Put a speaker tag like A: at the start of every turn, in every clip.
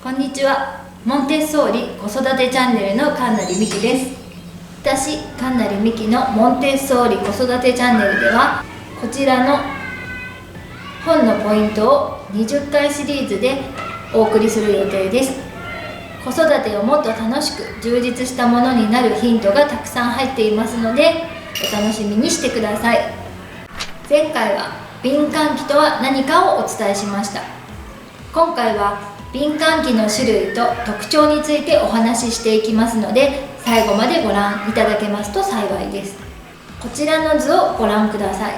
A: こんにちは。モンテッソーリ子育てチャンネルの神成美希です。私、神成美希のモンテッソーリ子育てチャンネルでは、こちらの本のポイントを20回シリーズでお送りする予定です。子育てをもっと楽しく充実したものになるヒントがたくさん入っていますので、お楽しみにしてください。前回は敏感期とは何かをお伝えしました。今回は敏感期の種類と特徴についてお話ししていきますので、最後までご覧いただけますと幸いです。こちらの図をご覧ください。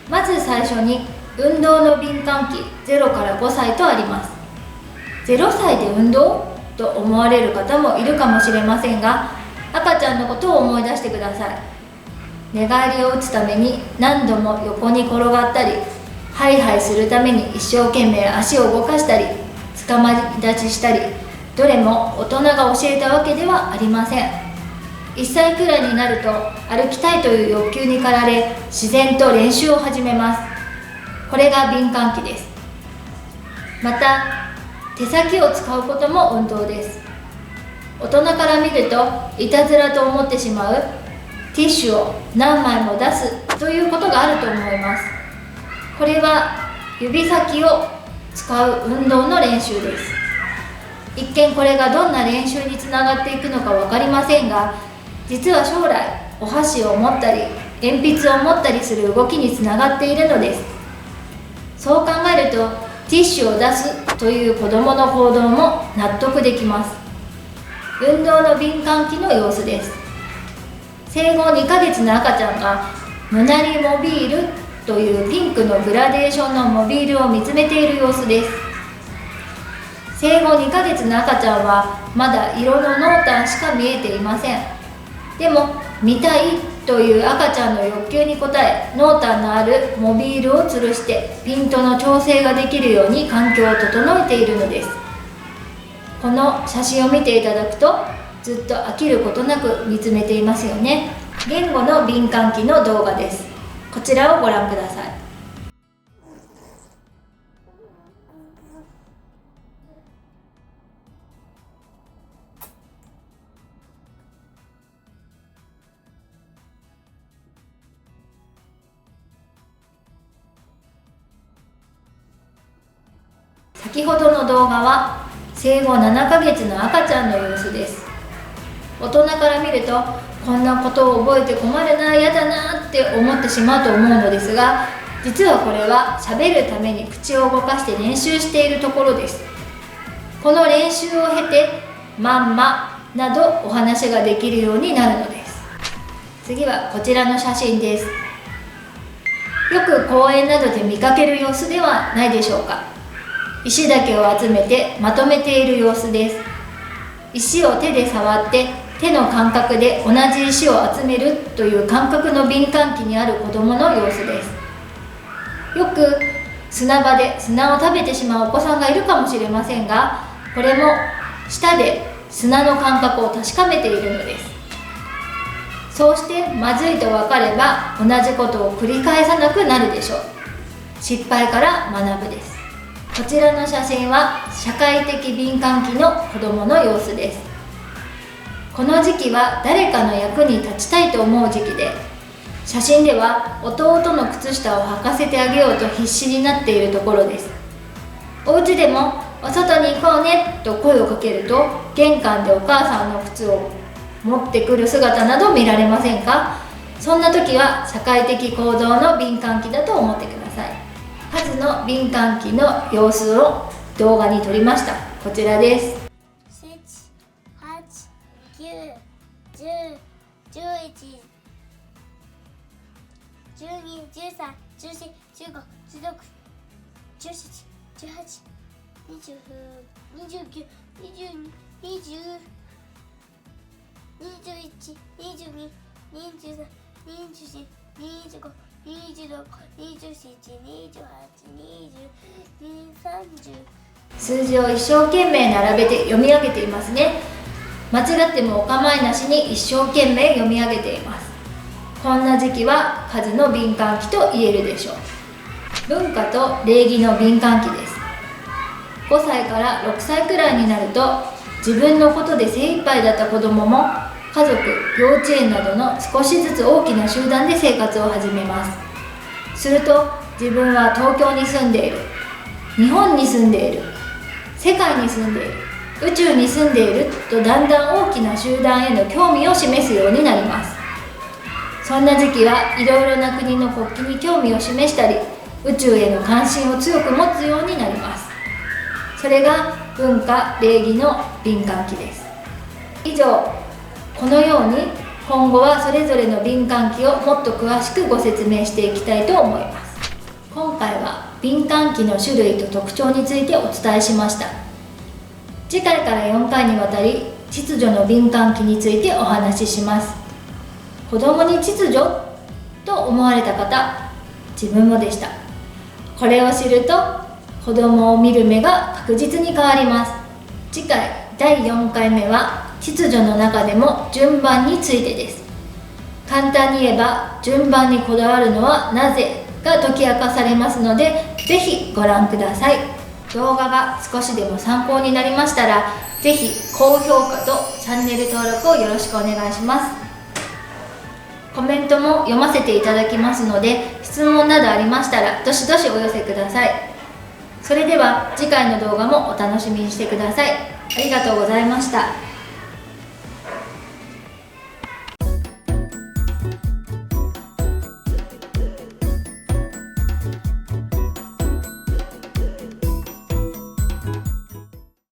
A: まず最初に運動の敏感期0から5歳とあります。0歳で運動と思われる方もいるかもしれませんが、赤ちゃんのことを思い出してください。寝返りを打つために何度も横に転がったり、ハイハイするために一生懸命足を動かしたり、つかまり立ちしたり、どれも大人が教えたわけではありません。1歳くらいになると歩きたいという欲求に駆られ、自然と練習を始めます。これが敏感期です。また手先を使うことも運動です。大人から見るといたずらと思ってしまうティッシュを何枚も出すということがあると思います。これは指先を使う運動の練習です。一見これがどんな練習につながっていくのか分かりませんが、実は将来お箸を持ったり鉛筆を持ったりする動きにつながっているのです。そう考えるとティッシュを出すという子どもの行動も納得できます。運動の敏感期の様子です。生後2ヶ月の赤ちゃんが胸にモビールというピンクのグラデーションのモビールを見つめている様子です。生後2ヶ月の赤ちゃんはまだ色の濃淡しか見えていません。でも見たいという赤ちゃんの欲求に応え、濃淡のあるモビールを吊るしてピントの調整ができるように環境を整えているのです。この写真を見ていただくと、ずっと飽きることなく見つめていますよね。言語の敏感期の動画です。こちらをご覧ください。先ほどの動画は生後7ヶ月の赤ちゃんの様子です。大人から見ると、こんなことを覚えて困るな、嫌だなって思ってしまうと思うのですが、実はこれは喋るために口を動かして練習しているところです。この練習を経てまんまなどお話ができるようになるのです。次はこちらの写真です。よく公園などで見かける様子ではないでしょうか。石だけを集めてまとめている様子です。石を手で触って手の感覚で同じ石を集めるという感覚の敏感期にある子どもの様子です。よく砂場で砂を食べてしまうお子さんがいるかもしれませんが、これも舌で砂の感覚を確かめているのです。そうしてまずいと分かれば同じことを繰り返さなくなるでしょう。失敗から学ぶです。こちらの写真は社会的敏感期の子どもの様子です。この時期は誰かの役に立ちたいと思う時期で、写真では弟の靴下を履かせてあげようと必死になっているところです。お家でもお外に行こうねと声をかけると、玄関でお母さんの靴を持ってくる姿など見られませんか？そんな時は社会的行動の敏感期だと思ってください。数の敏感期の様子を動画に撮りました。こちらです。
B: 7、8、9、10、11、12、13、14、15、16、17、18、20、29、22、20、21、22、23、24、25、26、27、28、29、30。
A: 数字を一生懸命並べて読み上げていますね。間違ってもお構いなしに一生懸命読み上げています。こんな時期は数の敏感期と言えるでしょう。文化と礼儀の敏感期です。5歳から6歳くらいになると自分のことで精一杯だった子どもも家族、幼稚園などの少しずつ大きな集団で生活を始めます。すると自分は東京に住んでいる、日本に住んでいる、世界に住んでいる、宇宙に住んでいるとだんだん大きな集団への興味を示すようになります。そんな時期はいろいろな国の国旗に興味を示したり宇宙への関心を強く持つようになります。それが文化・礼儀の敏感期です。以上、このように今後はそれぞれの敏感期をもっと詳しくご説明していきたいと思います。今回は敏感期の種類と特徴についてお伝えしました。次回から4回にわたり秩序の敏感期についてお話しします。子供に秩序と思われた方、自分もでした。これを知ると子供を見る目が確実に変わります。次回第4回目は秩序の中でも順番についてです。簡単に言えば順番にこだわるのはなぜが解き明かされますので、ぜひご覧ください。動画が少しでも参考になりましたら、ぜひ高評価とチャンネル登録をよろしくお願いします。コメントも読ませていただきますので、質問などありましたらどしどしお寄せください。それでは次回の動画もお楽しみにしてください。ありがとうございました。